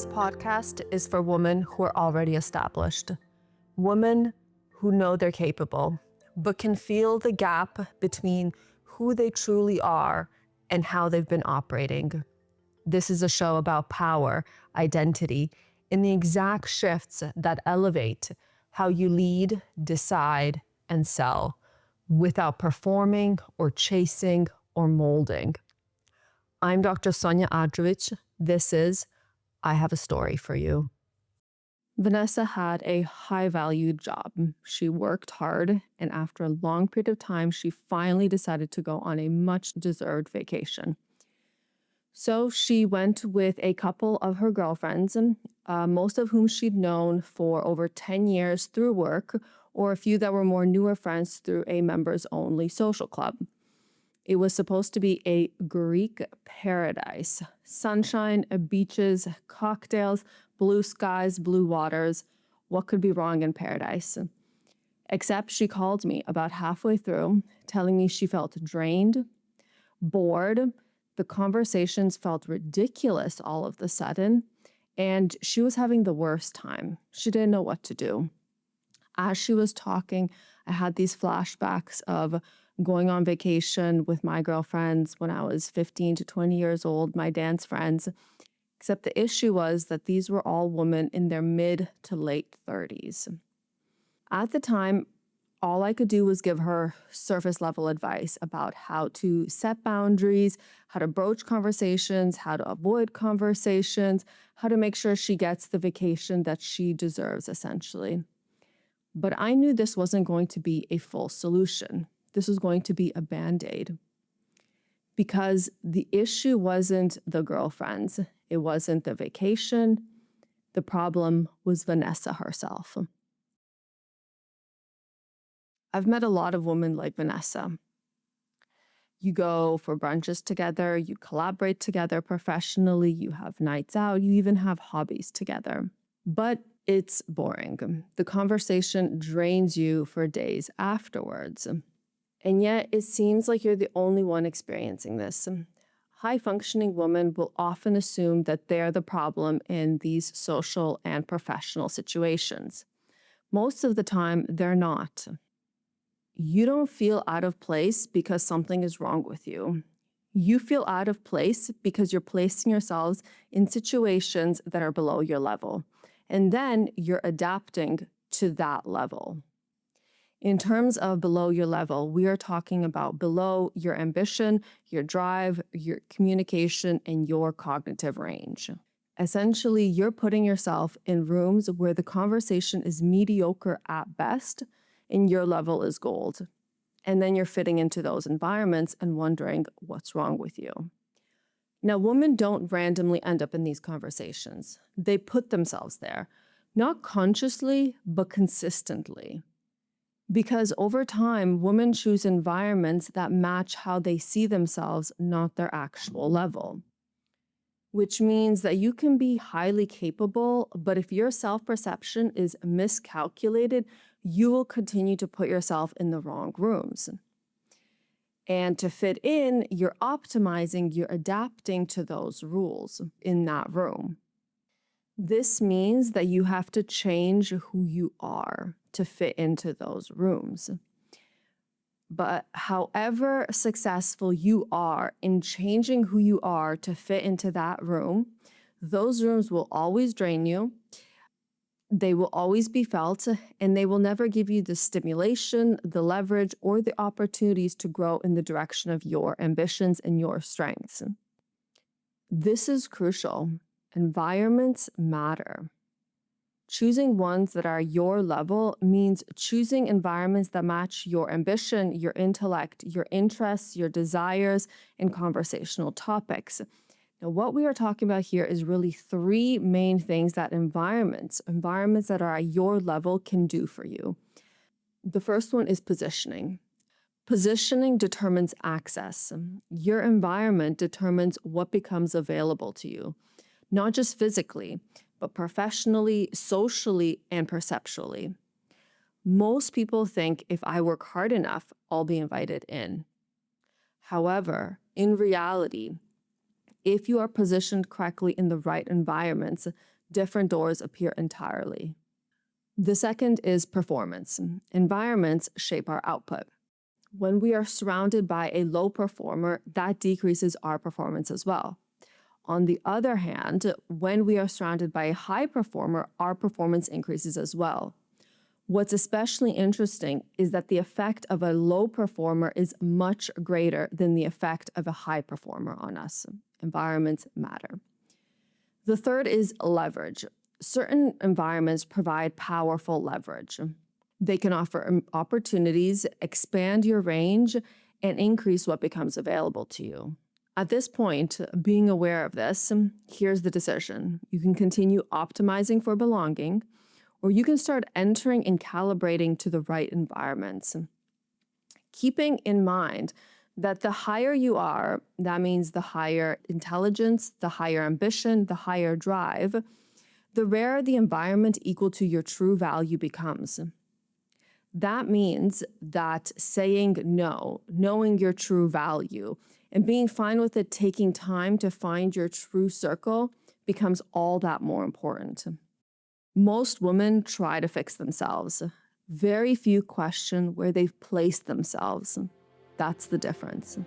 This podcast is for women who are already established, women who know they're capable, but can feel the gap between who they truly are and how they've been operating. This is a show about power, identity, and the exact shifts that elevate how you lead, decide, and sell without performing or chasing or molding. I'm Dr. Sonja Adrovich. This is I Have a Story for You. Vanessa had a high-valued job. She worked hard, and after a long period of time, she finally decided to go on a much-deserved vacation. So she went with a couple of her girlfriends, most of whom she'd known for over 10 years through work, or a few that were more newer friends through a members-only social club. It was supposed to be a Greek paradise. Sunshine, beaches, cocktails, blue skies, blue waters. What could be wrong in paradise? Except she called me about halfway through, telling me she felt drained, bored. The conversations felt ridiculous all of a sudden, and she was having the worst time. She didn't know what to do. As she was talking, I had these flashbacks of going on vacation with my girlfriends when I was 15 to 20 years old, my dance friends, except the issue was that these were all women in their mid to late 30s. At the time, all I could do was give her surface level advice about how to set boundaries, how to broach conversations, how to avoid conversations, how to make sure she gets the vacation that she deserves, essentially. But I knew this wasn't going to be a full solution. This was going to be a Band-Aid. Because the issue wasn't the girlfriends. It wasn't the vacation. The problem was Vanessa herself. I've met a lot of women like Vanessa. You go for brunches together, you collaborate together professionally, you have nights out, you even have hobbies together. But it's boring. The conversation drains you for days afterwards. And yet it seems like you're the only one experiencing this. High-functioning women will often assume that they're the problem in these social and professional situations. Most of the time, they're not. You don't feel out of place because something is wrong with you. You feel out of place because you're placing yourselves in situations that are below your level. And then you're adapting to that level. In terms of below your level, we are talking about below your ambition, your drive, your communication, and your cognitive range. Essentially, you're putting yourself in rooms where the conversation is mediocre at best, and your level is gold. And then you're fitting into those environments and wondering what's wrong with you. Now, women don't randomly end up in these conversations. They put themselves there, not consciously, but consistently. Because over time, women choose environments that match how they see themselves, not their actual level. Which means that you can be highly capable, but if your self-perception is miscalculated, you will continue to put yourself in the wrong rooms. And to fit in, you're optimizing, you're adapting to those rules in that room. This means that you have to change who you are to fit into those rooms. But however successful you are in changing who you are to fit into that room, those rooms will always drain you. They will always be felt, and they will never give you the stimulation, the leverage, or the opportunities to grow in the direction of your ambitions and your strengths. This is crucial. Environments matter. Choosing ones that are your level means choosing environments that match your ambition, your intellect, your interests, your desires, and conversational topics. Now, what we are talking about here is really three main things that environments that are at your level can do for you. The first one is positioning. Positioning determines access. Your environment determines what becomes available to you, not just physically, but professionally, socially, and perceptually. Most people think if I work hard enough, I'll be invited in. However, in reality, If you are positioned correctly in the right environments, different doors appear entirely. The second is performance. Environments shape our output. When we are surrounded by a low performer, that decreases our performance as well. On the other hand, when we are surrounded by a high performer, our performance increases as well. What's especially interesting is that the effect of a low performer is much greater than the effect of a high performer on us. Environments matter. The third is leverage. Certain environments provide powerful leverage. They can offer opportunities, expand your range, and increase what becomes available to you. At this point, being aware of this, here's the decision. You can continue optimizing for belonging, or you can start entering and calibrating to the right environments. Keeping in mind that the higher you are, that means the higher intelligence, the higher ambition, the higher drive, the rarer the environment equal to your true value becomes. That means that saying no, knowing your true value, and being fine with it taking time to find your true circle becomes all that more important. Most women try to fix themselves. Very few question where they've placed themselves. That's the difference.